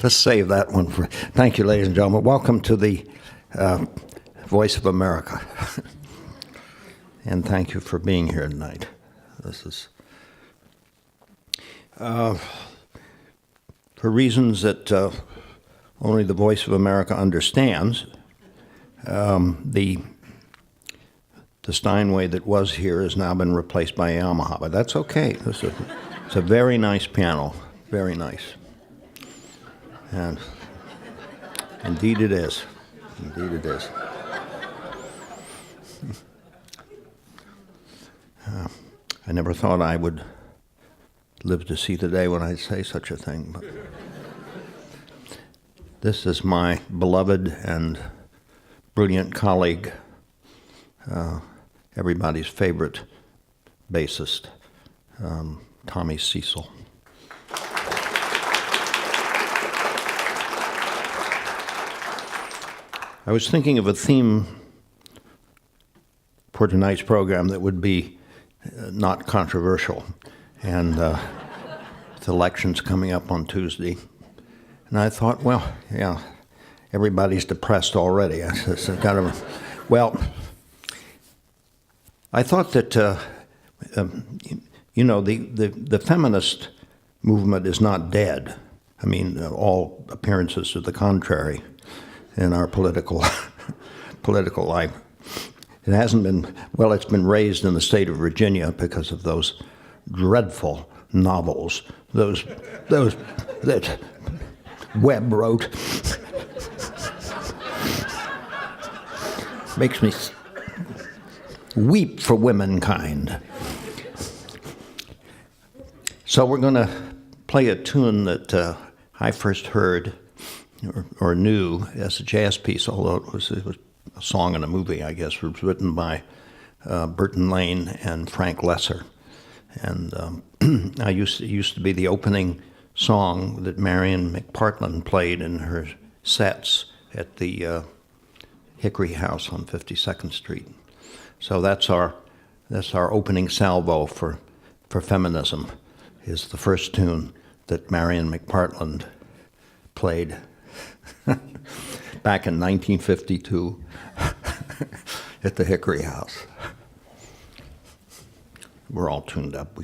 Let's save that one for. Thank you, ladies and gentlemen. Welcome to the Voice of America. And thank you for being here tonight. This is, for reasons that only the Voice of America understands, the Steinway that was here has now been replaced by a Yamaha, but that's okay. It's a very nice piano, very nice. And indeed it is. Indeed it is. I never thought I would live to see the day when I'd say such a thing. But this is my beloved and brilliant colleague, everybody's favorite bassist, Tommy Cecil. I was thinking of a theme for tonight's program that would be not controversial, and with elections coming up on Tuesday. And I thought, well, yeah, everybody's depressed already. I said, well, I thought that, the feminist movement is not dead. I mean, all appearances to the contrary in our political life. It hasn't been, well, it's been raised in the state of Virginia because of those dreadful novels, those that Webb wrote. Makes me weep for womankind. So we're going to play a tune that I first heard or knew as a jazz piece, although it was a song in a movie, I guess. It was written by Burton Lane and Frank Lesser. And it used to be the opening song that Marion McPartland played in her sets at the Hickory House on 52nd Street. So that's our opening salvo for feminism, is the first tune that Marion McPartland played back in 1952 at the Hickory House. We're all tuned up.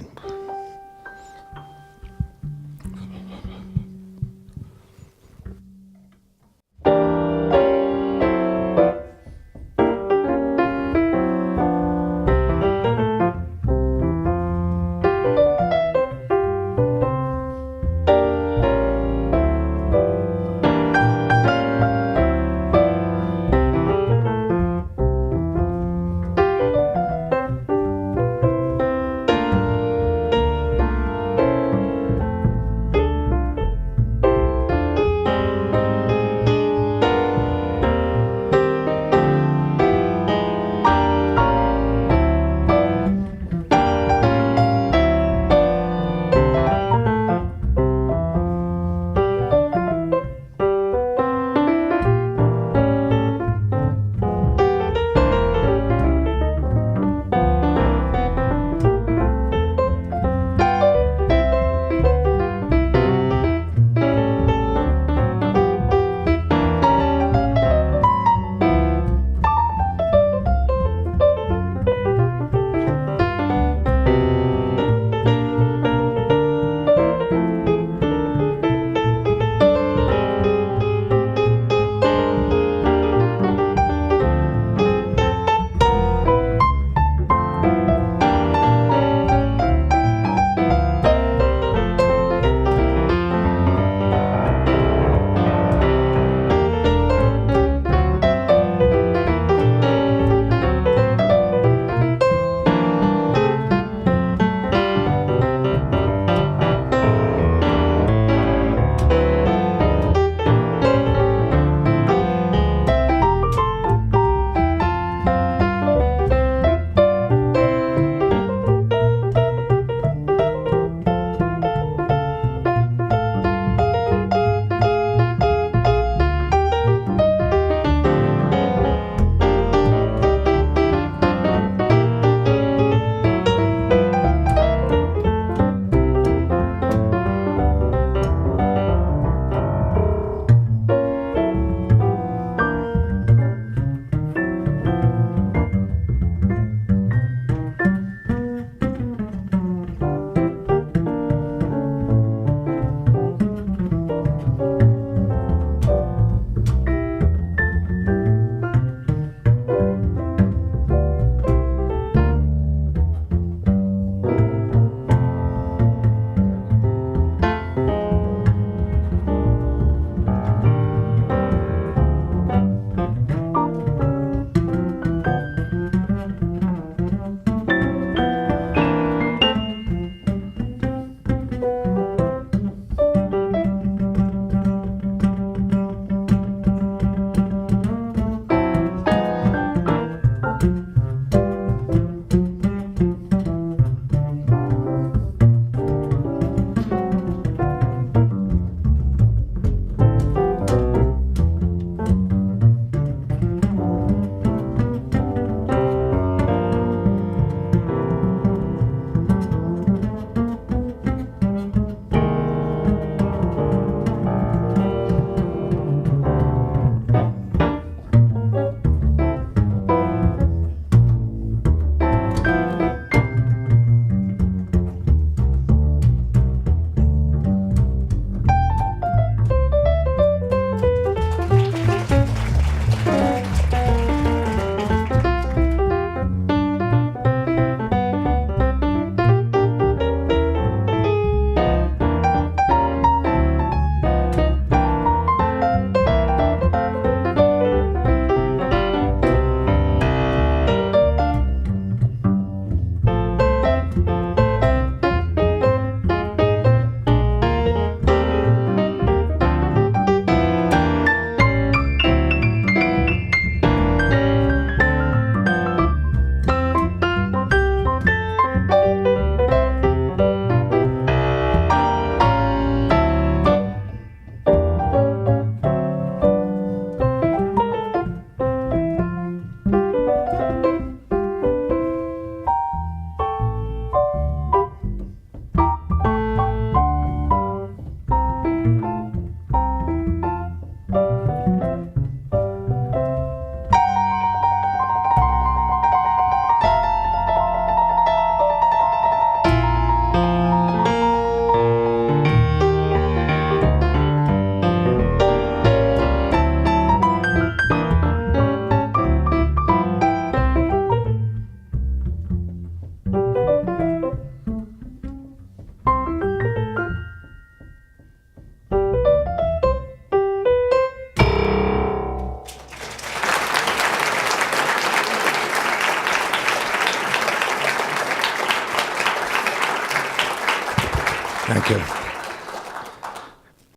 Thank you.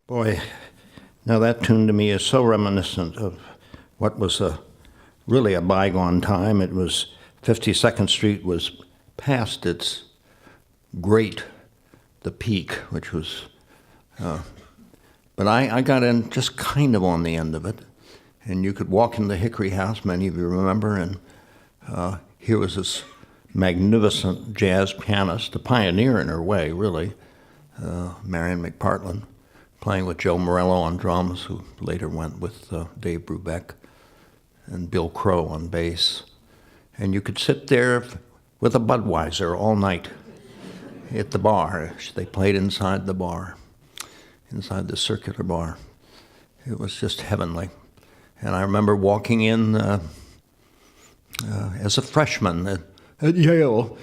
Boy, now that tune to me is so reminiscent of what was really a bygone time. It was 52nd Street was past its great, the peak, which was, but I got in just kind of on the end of it. And you could walk in the Hickory House, many of you remember, and here was this magnificent jazz pianist, a pioneer in her way, really, Marion McPartland, playing with Joe Morello on drums, who later went with Dave Brubeck, and Bill Crow on bass. And you could sit there with a Budweiser all night at the bar. They played inside the bar, inside the circular bar. It was just heavenly. And I remember walking in as a freshman at Yale.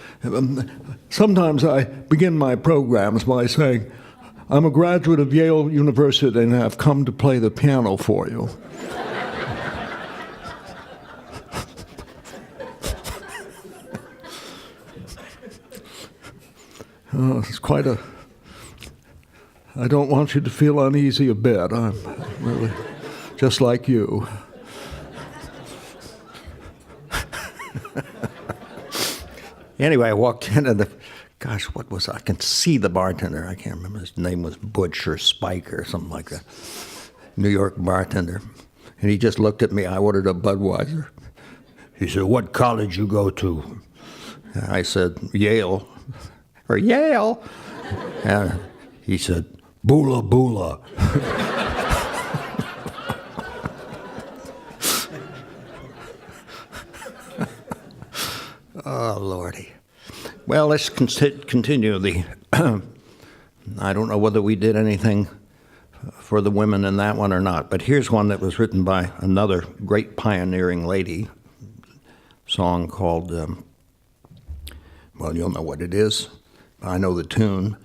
Sometimes I begin my programs by saying, I'm a graduate of Yale University and I've come to play the piano for you. It's quite a... I don't want you to feel uneasy a bit. I'm really just like you. Anyway, I walked in and I can see the bartender. I can't remember. His name was Butch or Spike or something like that. New York bartender. And he just looked at me. I ordered a Budweiser. He said, what college you go to? And I said, Yale. Or Yale. And he said, Bula Bula. Oh, Lordy. Well, let's continue the... I don't know whether we did anything for the women in that one or not, but here's one that was written by another great pioneering lady, song called, well, you'll know what it is. I know the tune.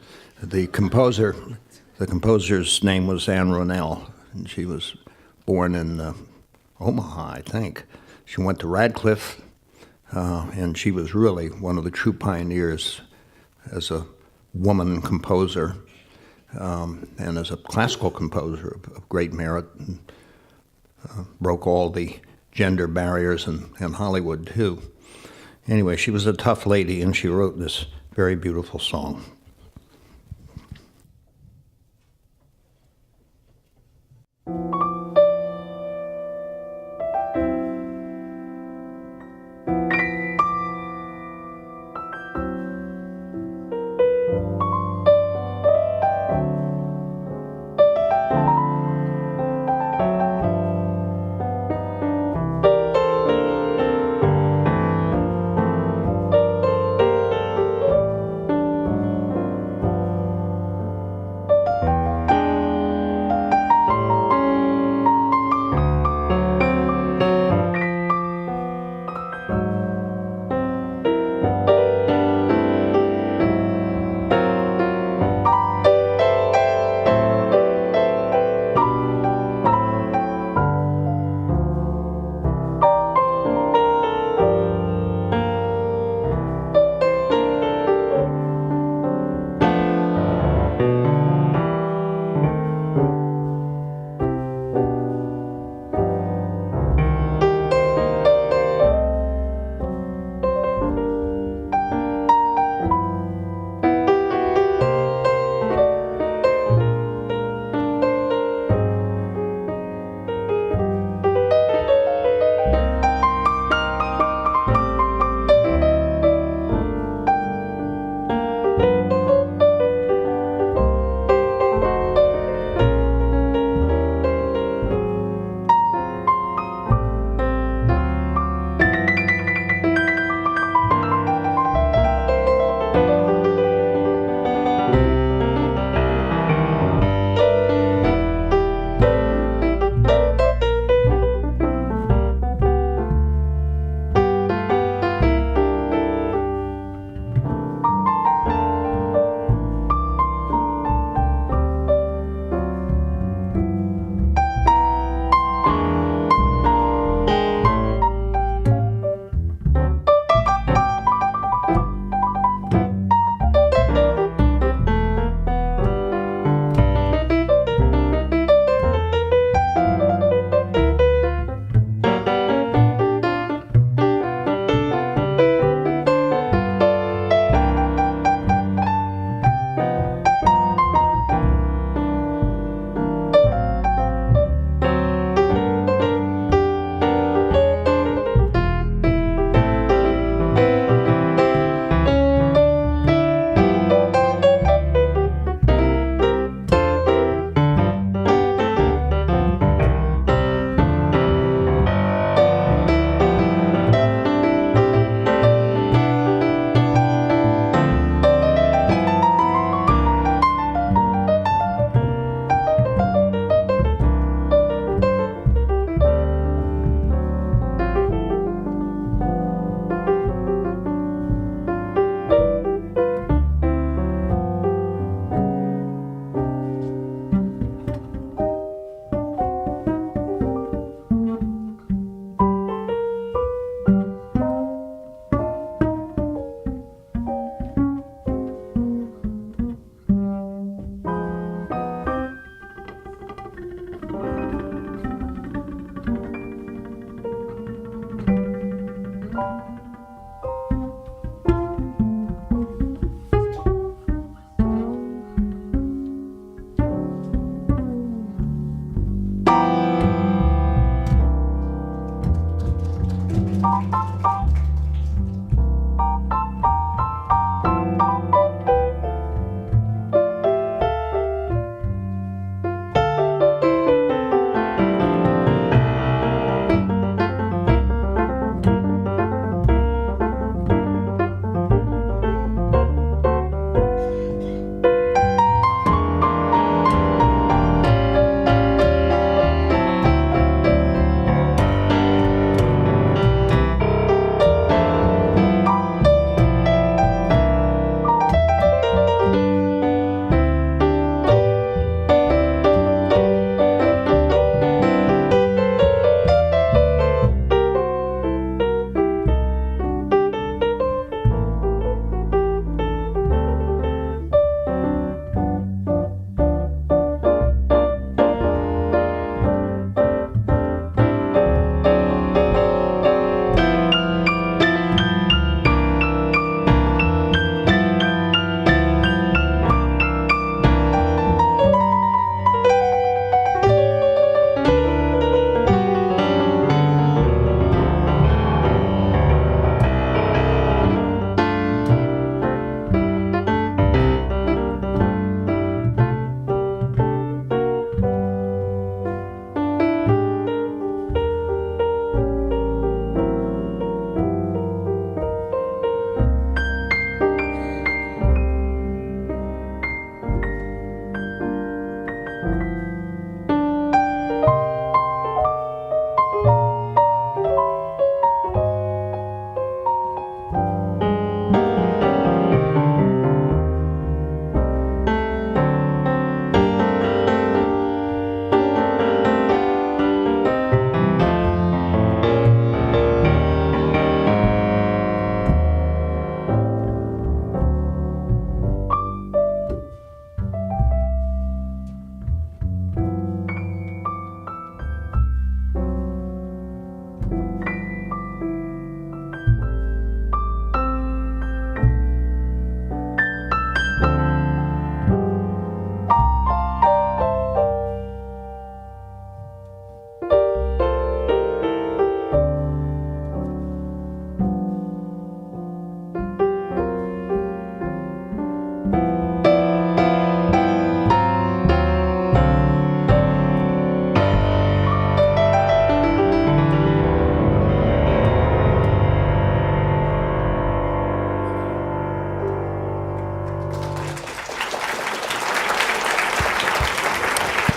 The composer's name was Anne Ronell, and she was born in Omaha, I think. She went to Radcliffe, and she was really one of the true pioneers as a woman composer and as a classical composer of great merit, and broke all the gender barriers in Hollywood, too. Anyway, she was a tough lady, and she wrote this very beautiful song.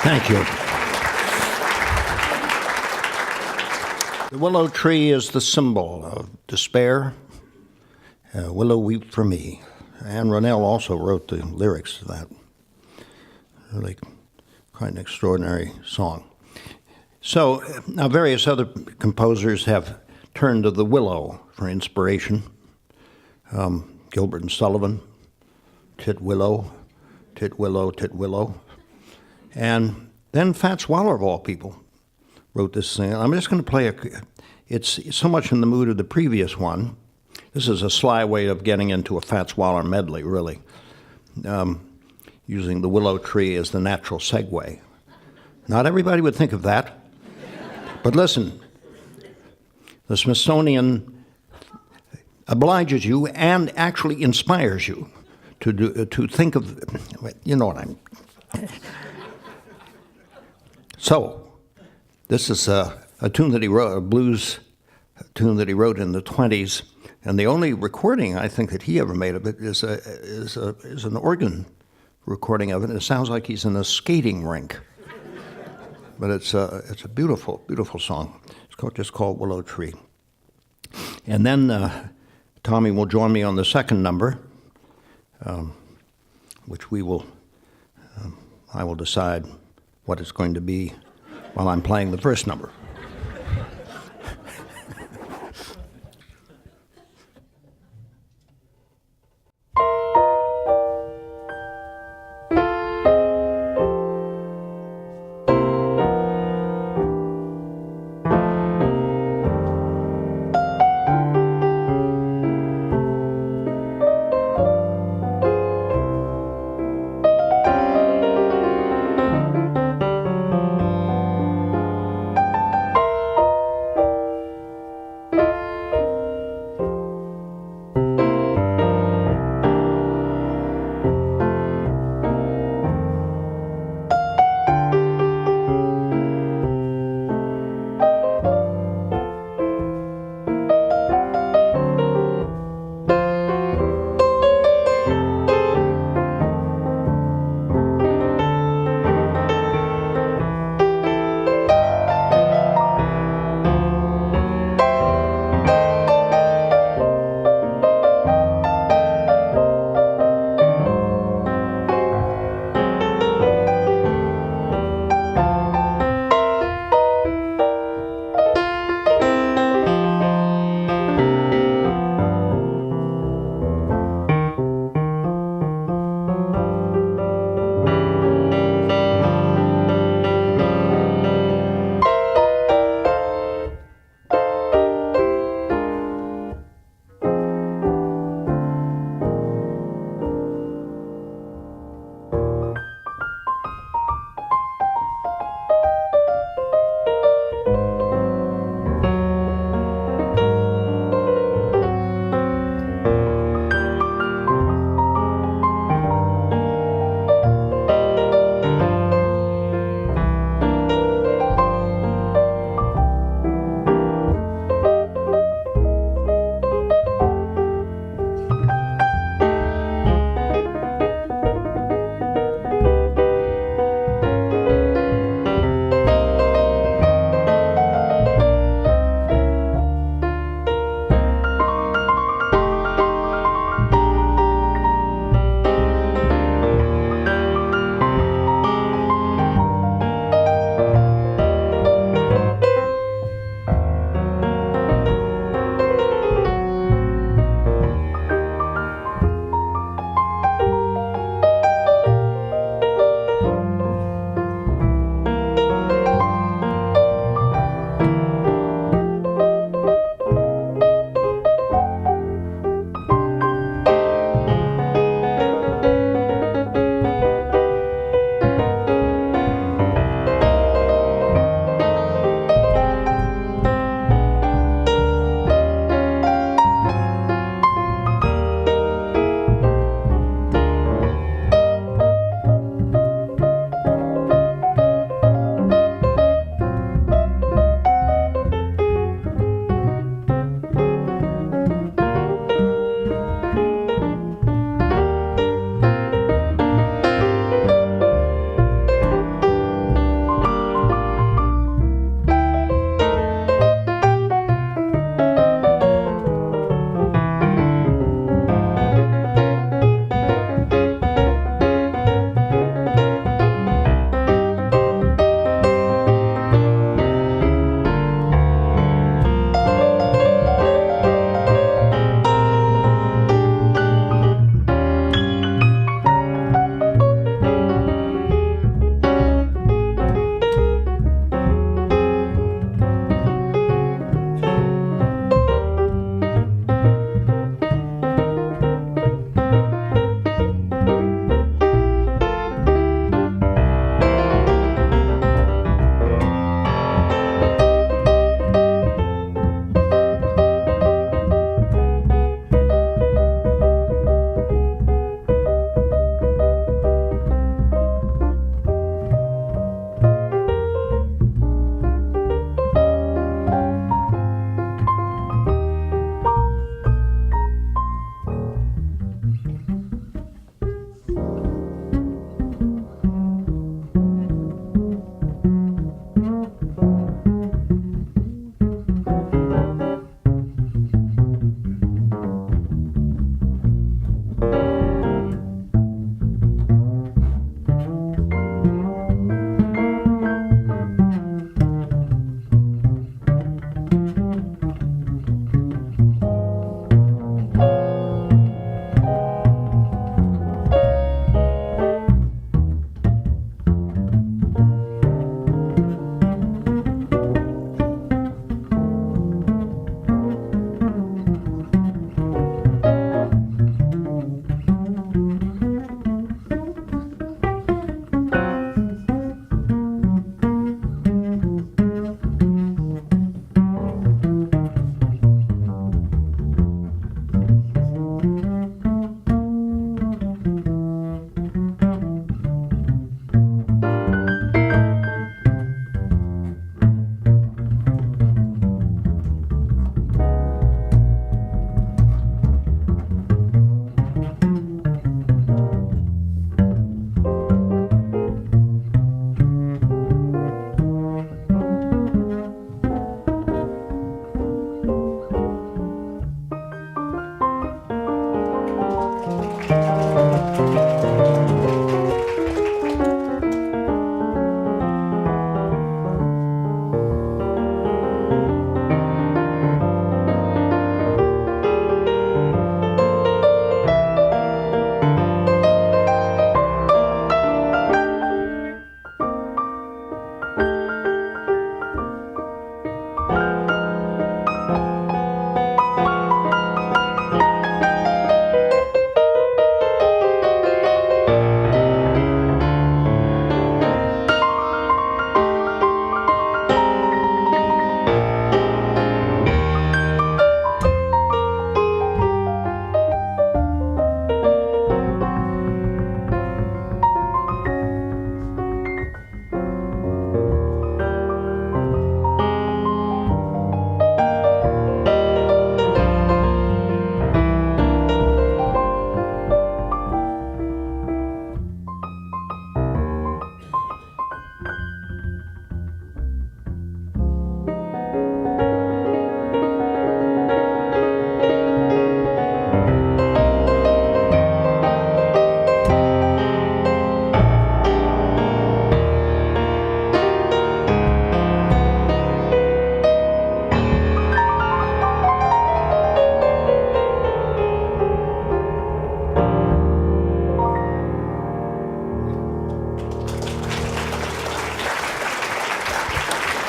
Thank you. The willow tree is the symbol of despair. Willow, weep for me. Anne Ronell also wrote the lyrics to that. Really quite an extraordinary song. So now various other composers have turned to the willow for inspiration. Gilbert and Sullivan, Titwillow, Titwillow, Titwillow. And then Fats Waller, of all people, wrote this thing. I'm just going to play it's so much in the mood of the previous one. This is a sly way of getting into a Fats Waller medley, really, using the willow tree as the natural segue. Not everybody would think of that, but listen, the Smithsonian obliges you and actually inspires you to think of, you know what I'm. So, this is a tune that he wrote, a blues tune that he wrote in the 20s, and the only recording I think that he ever made of it is an organ recording of it. It sounds like he's in a skating rink, but it's a beautiful, beautiful song. It's just called Willow Tree. And then Tommy will join me on the second number, which I will decide what it's going to be while I'm playing the first number.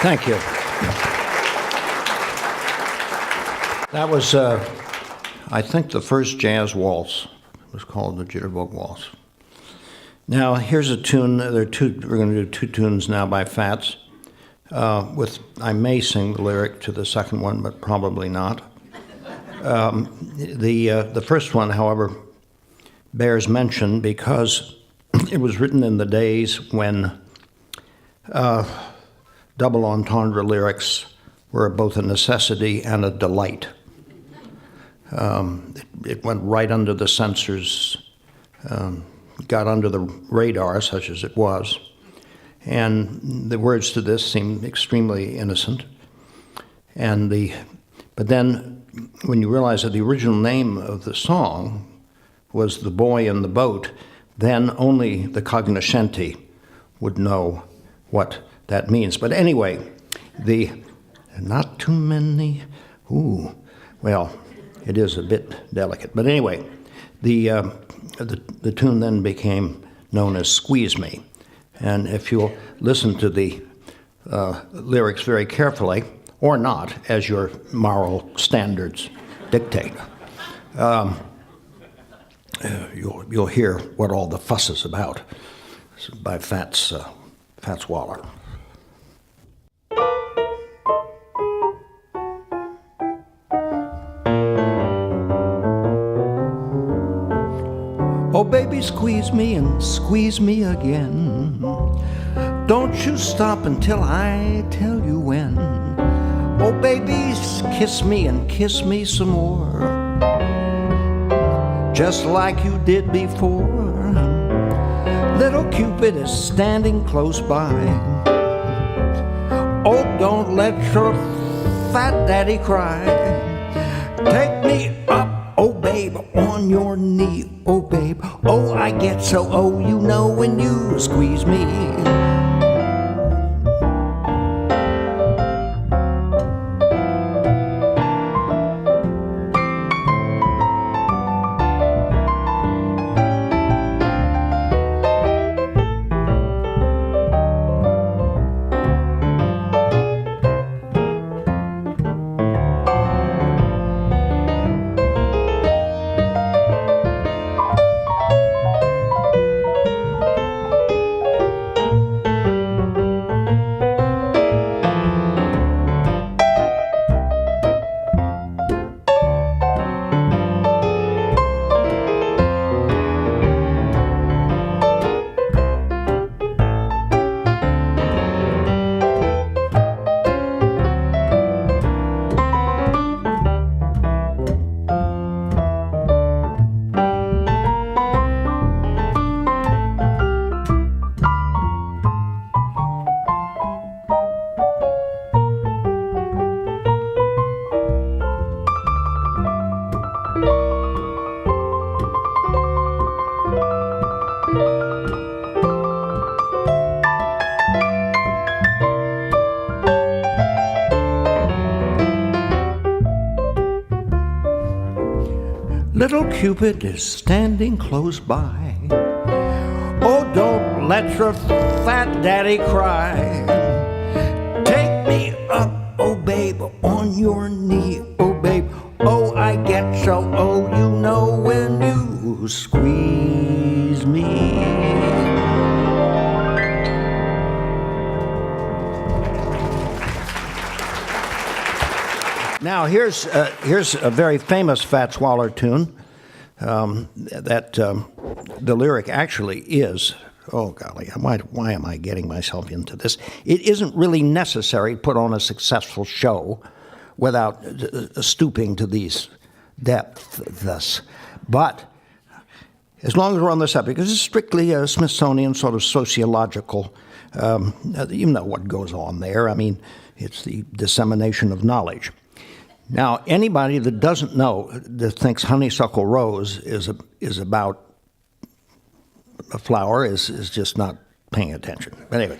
Thank you. That was, I think, the first jazz waltz. It was called the Jitterbug Waltz. Now, here's a tune. We're going to do two tunes now by Fats. I may sing the lyric to the second one, but probably not. The first one, however, bears mention because it was written in the days when double entendre lyrics were both a necessity and a delight. It went right under the censors, got under the radar, such as it was, and the words to this seemed extremely innocent. But then, when you realize that the original name of the song was "The Boy in the Boat," then only the cognoscenti would know what that means. But anyway, not too many. Well, it is a bit delicate. But anyway, the tune then became known as "Squeeze Me," and if you'll listen to the lyrics very carefully, or not, as your moral standards dictate, you'll hear what all the fuss is about. This is by Fats Waller. Oh, baby, squeeze me and squeeze me again. Don't you stop until I tell you when. Oh, baby, kiss me and kiss me some more, just like you did before. Little Cupid is standing close by. Oh, don't let your fat daddy cry. Take me up, oh babe, on your knee, oh babe. Oh, I get so, oh, you know when you squeeze me. Little Cupid is standing close by. Oh, don't let your fat daddy cry. Take me up, oh babe, on your knee, oh babe. Oh, I get so, oh, you know when you squeeze me. Now, here's a very famous Fats Waller tune that the lyric actually is, oh golly, why am I getting myself into this? It isn't really necessary to put on a successful show without stooping to these depths. But as long as we're on the subject, because it's strictly a Smithsonian sort of sociological, you know what goes on there. I mean, it's the dissemination of knowledge. Now, anybody that doesn't know, that thinks Honeysuckle Rose is about a flower, is just not paying attention. But anyway.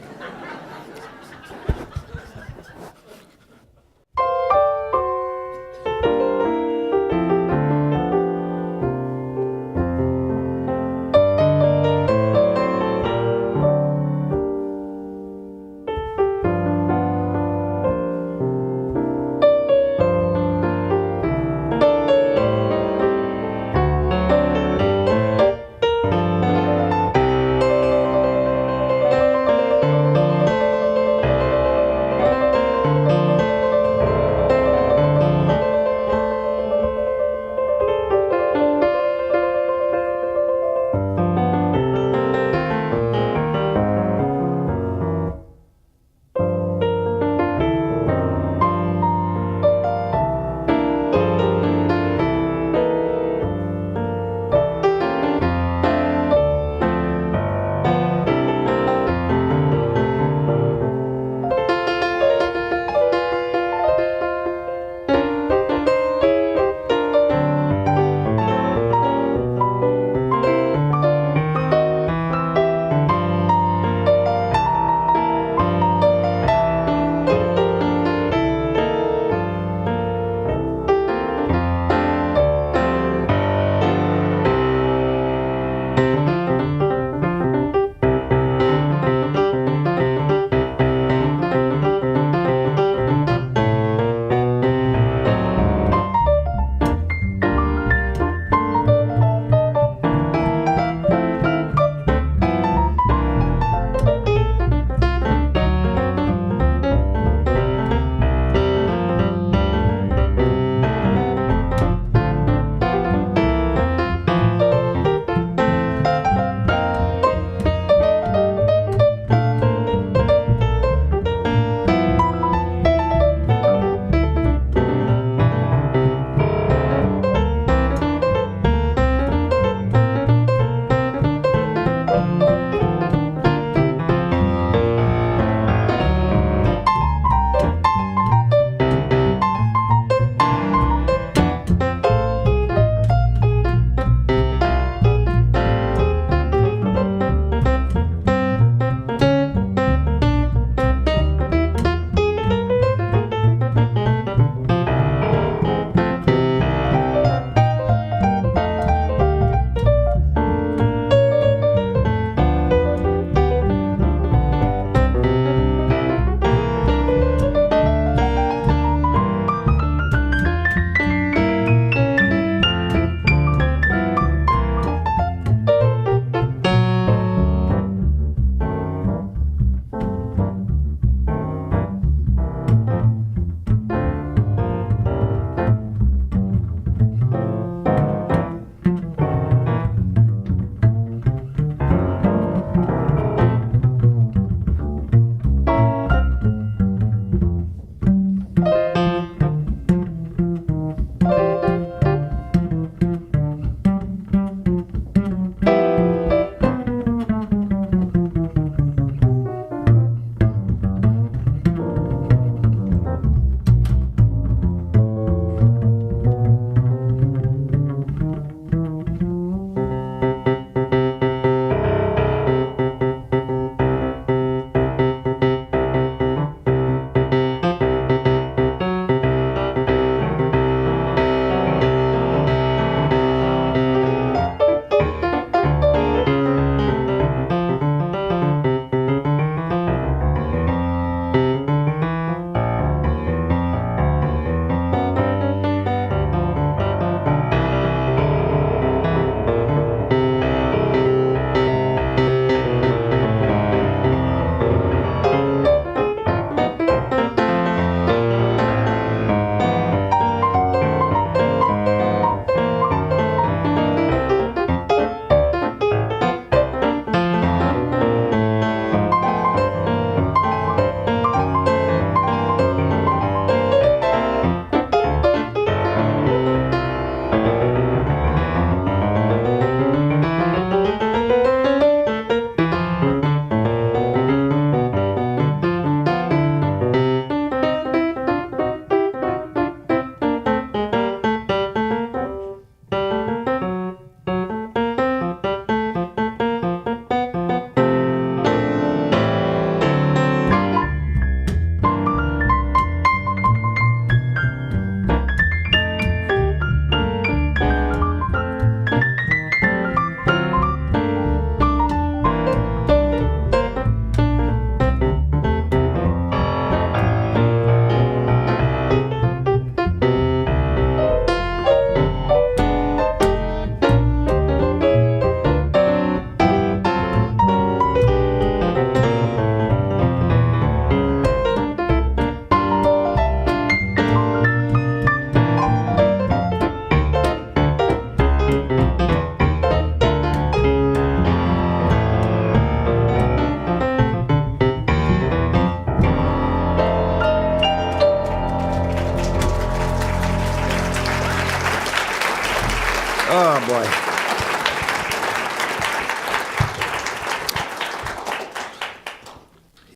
Oh, boy.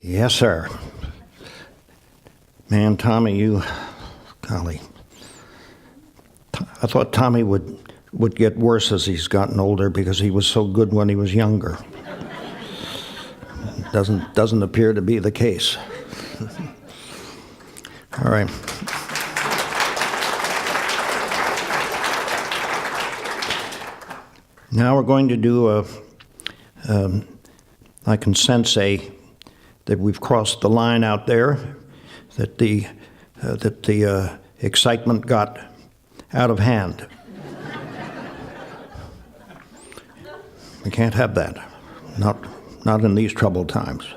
Yes, sir. Man, Tommy, golly. I thought Tommy would get worse as he's gotten older because he was so good when he was younger. Doesn't appear to be the case. All right. Now we're going to do I can sense that we've crossed the line out there, that the excitement got out of hand. We can't have that, not in these troubled times.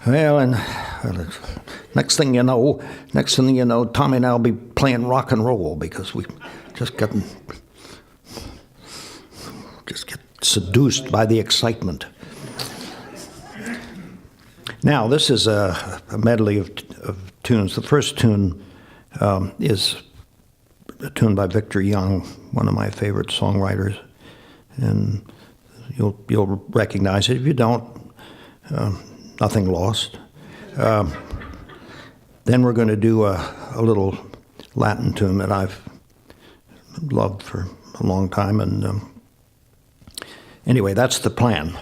Well, next thing you know, Tommy and I'll be playing rock and roll because we just get seduced by the excitement. Now, this is a medley of tunes. The first tune is a tune by Victor Young, one of my favorite songwriters, and you'll recognize it. If you don't, nothing lost. Then we're going to do a little Latin tune that I've loved for a long time, and anyway, that's the plan.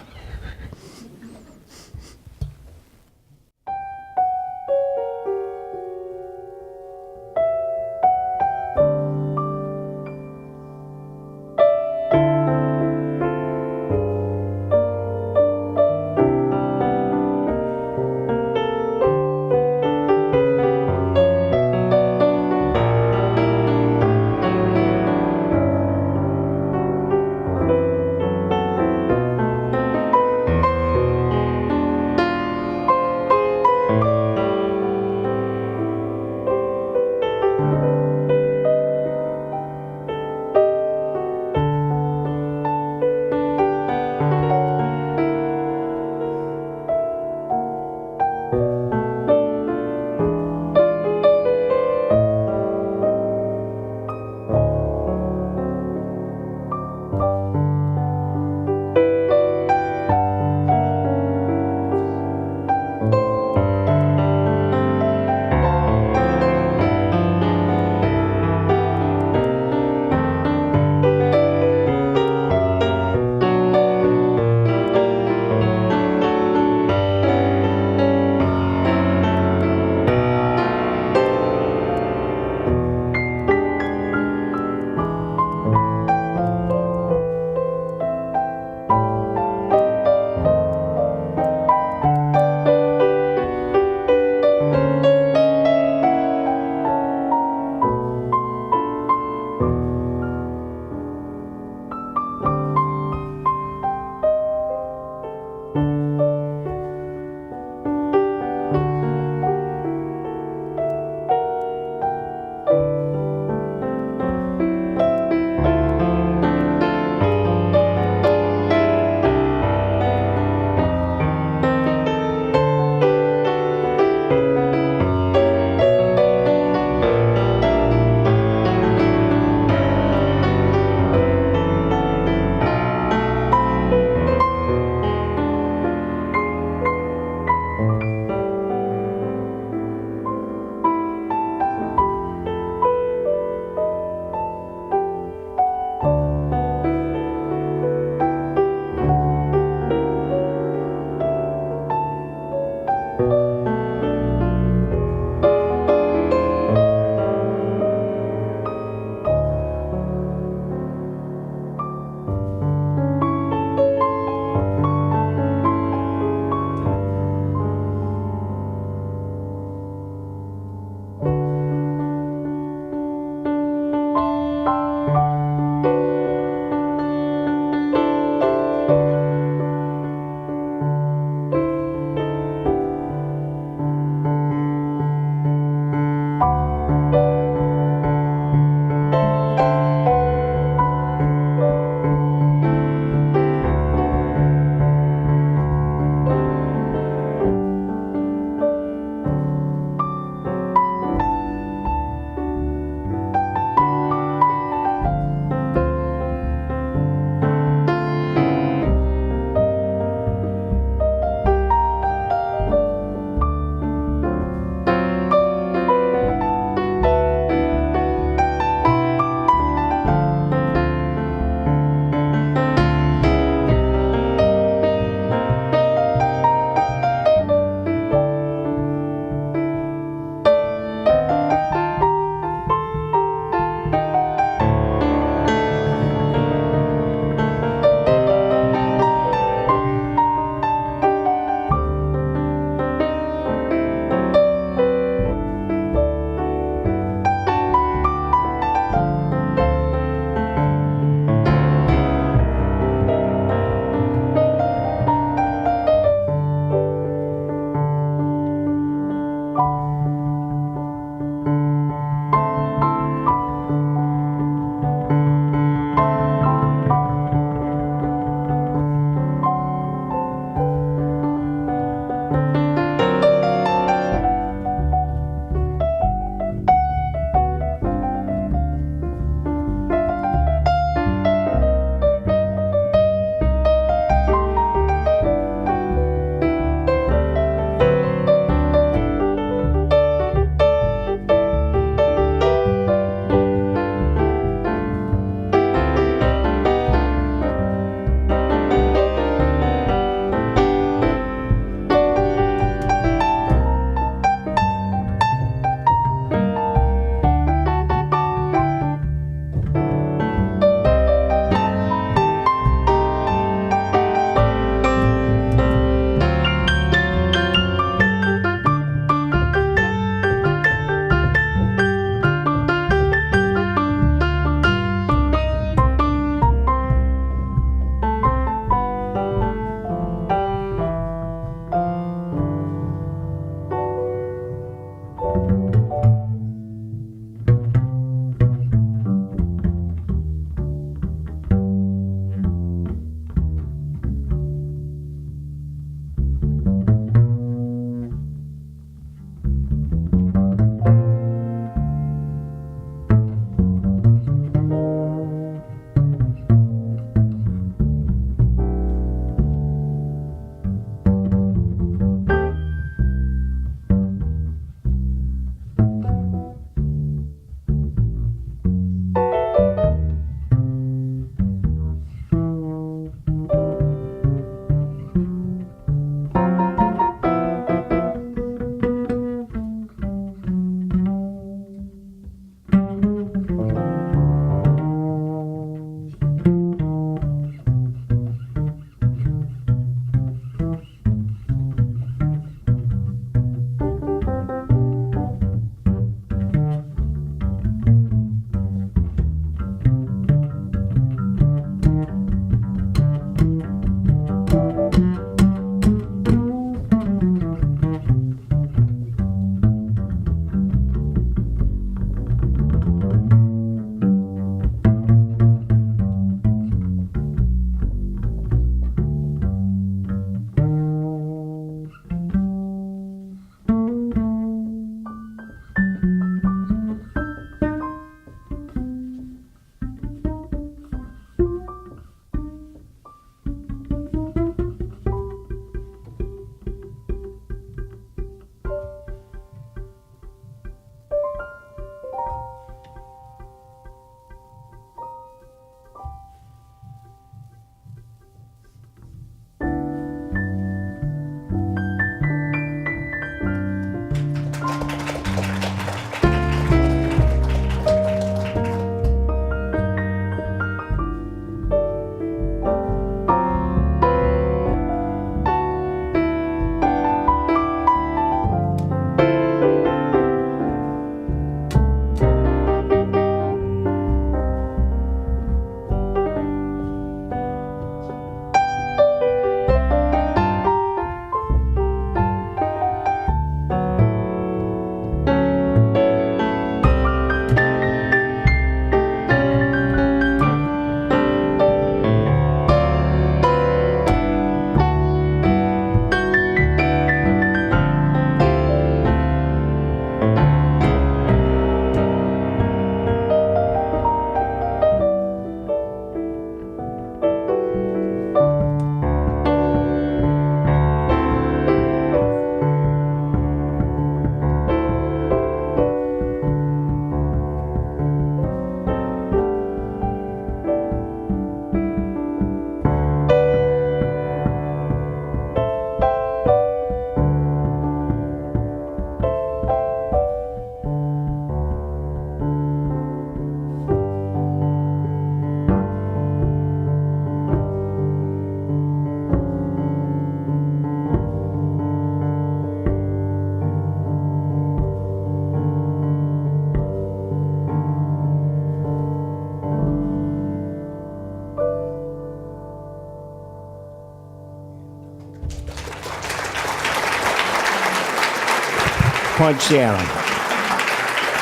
Point Siena.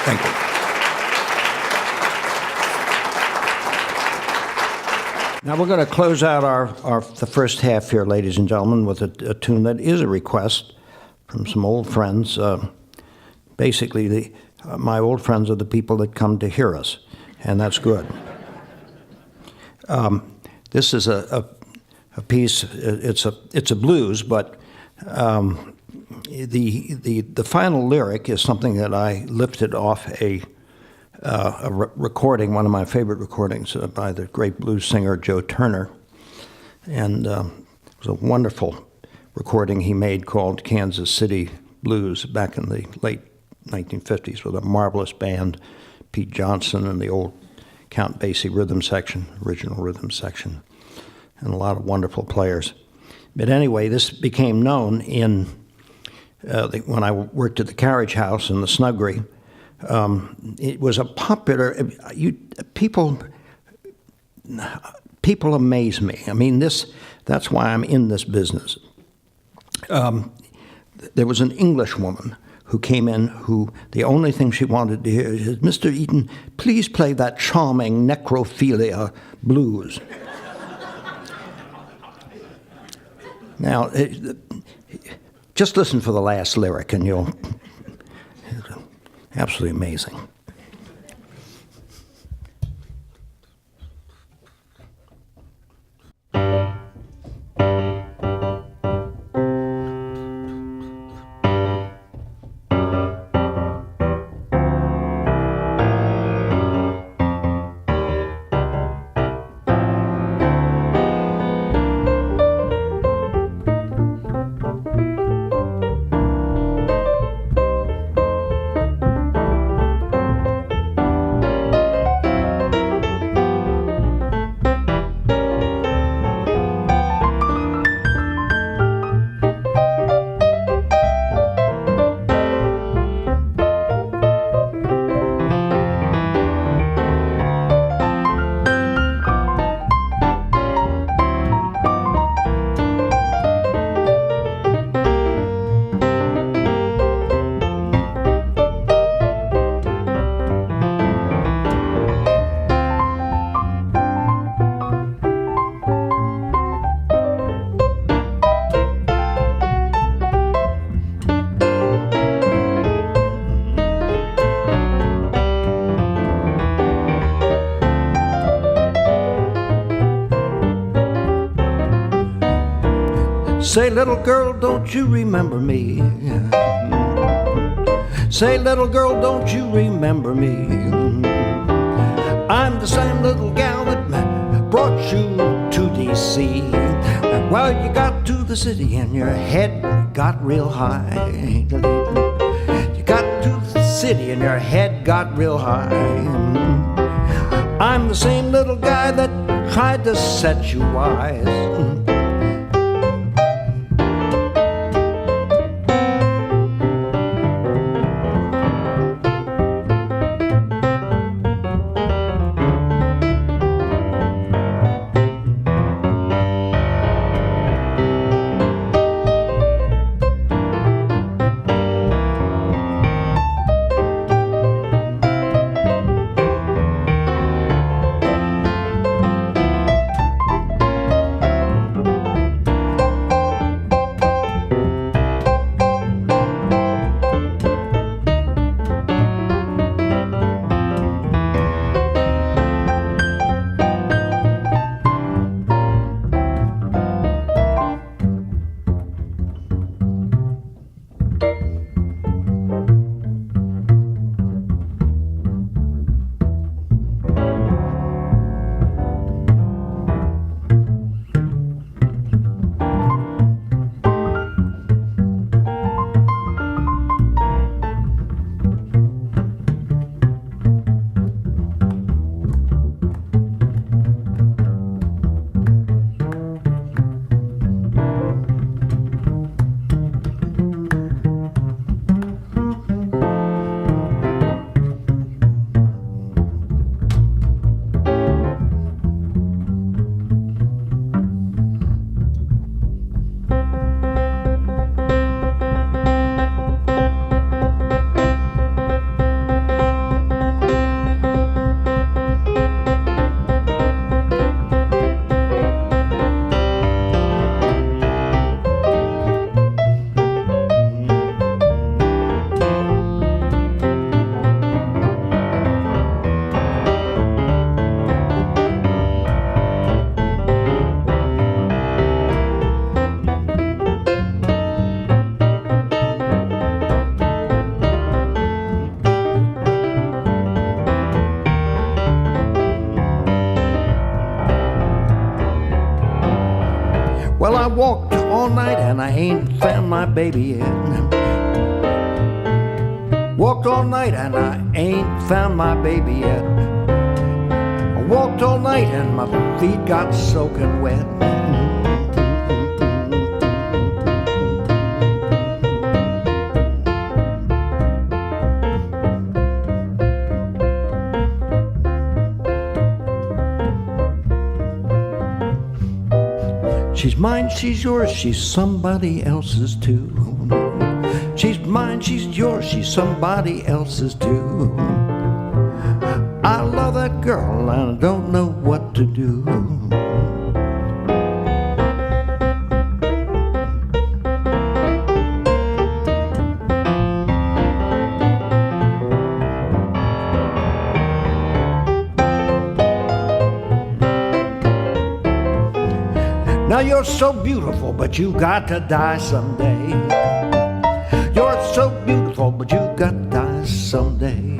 Thank you. Now we're going to close out the first half here, ladies and gentlemen, with a tune that is a request from some old friends. Basically, my old friends are the people that come to hear us, and that's good. This is a piece. It's a blues, but the final lyric is something that I lifted off a recording, one of my favorite recordings by the great blues singer Joe Turner, and it was a wonderful recording he made called Kansas City Blues back in the late 1950s with a marvelous band, Pete Johnson and the old Count Basie rhythm section, original rhythm section, and a lot of wonderful players. But anyway, this became known in when I worked at the Carriage House in the Snuggery. It was a popular. People amaze me. I mean, that's why I'm in this business. There was an English woman who came in who the only thing she wanted to hear is, "Mr. Eaton, please play that charming necrophilia blues." Now, just listen for the last lyric and you'll... Absolutely amazing. Say, little girl, don't you remember me? Say, little girl, don't you remember me? I'm the same little gal that brought you to D.C. Well, you got to the city and your head got real high. You got to the city and your head got real high. I'm the same little guy that tried to set you wise. walked all night and I ain't found my baby yet. Walked all night and I ain't found my baby yet. I walked all night and my feet got soaking wet. She's mine, she's yours, she's somebody else's too. She's mine, she's yours, she's somebody else's too. I love that girl and I don't know what to do. Now you're so beautiful, but you got to die someday. You're so beautiful, but you got to die someday.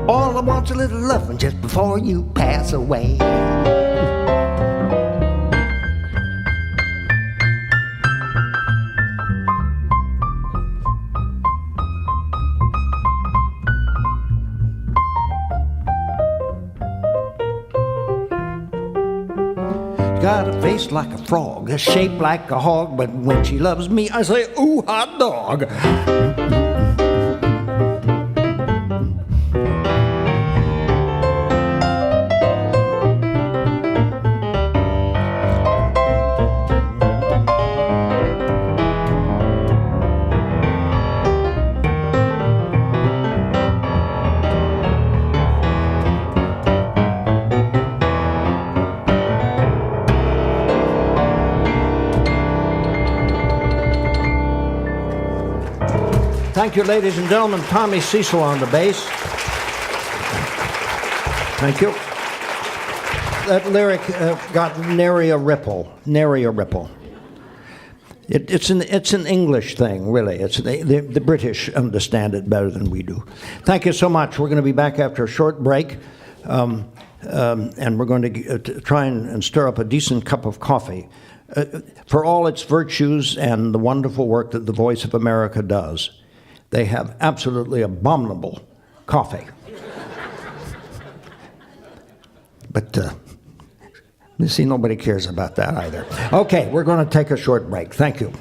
All I want's a little loving just before you pass away. Got a face like a frog, a shape like a hog, but when she loves me, I say, ooh, hot dog. Thank you, ladies and gentlemen. Tommy Cecil on the bass. Thank you. That lyric got nary a ripple. Nary a ripple. It's an English thing, really. The British understand it better than we do. Thank you so much. We're going to be back after a short break, and we're going to try and stir up a decent cup of coffee. For all its virtues and the wonderful work that the Voice of America does, they have absolutely abominable coffee. But you see, nobody cares about that either. Okay, we're going to take a short break. Thank you.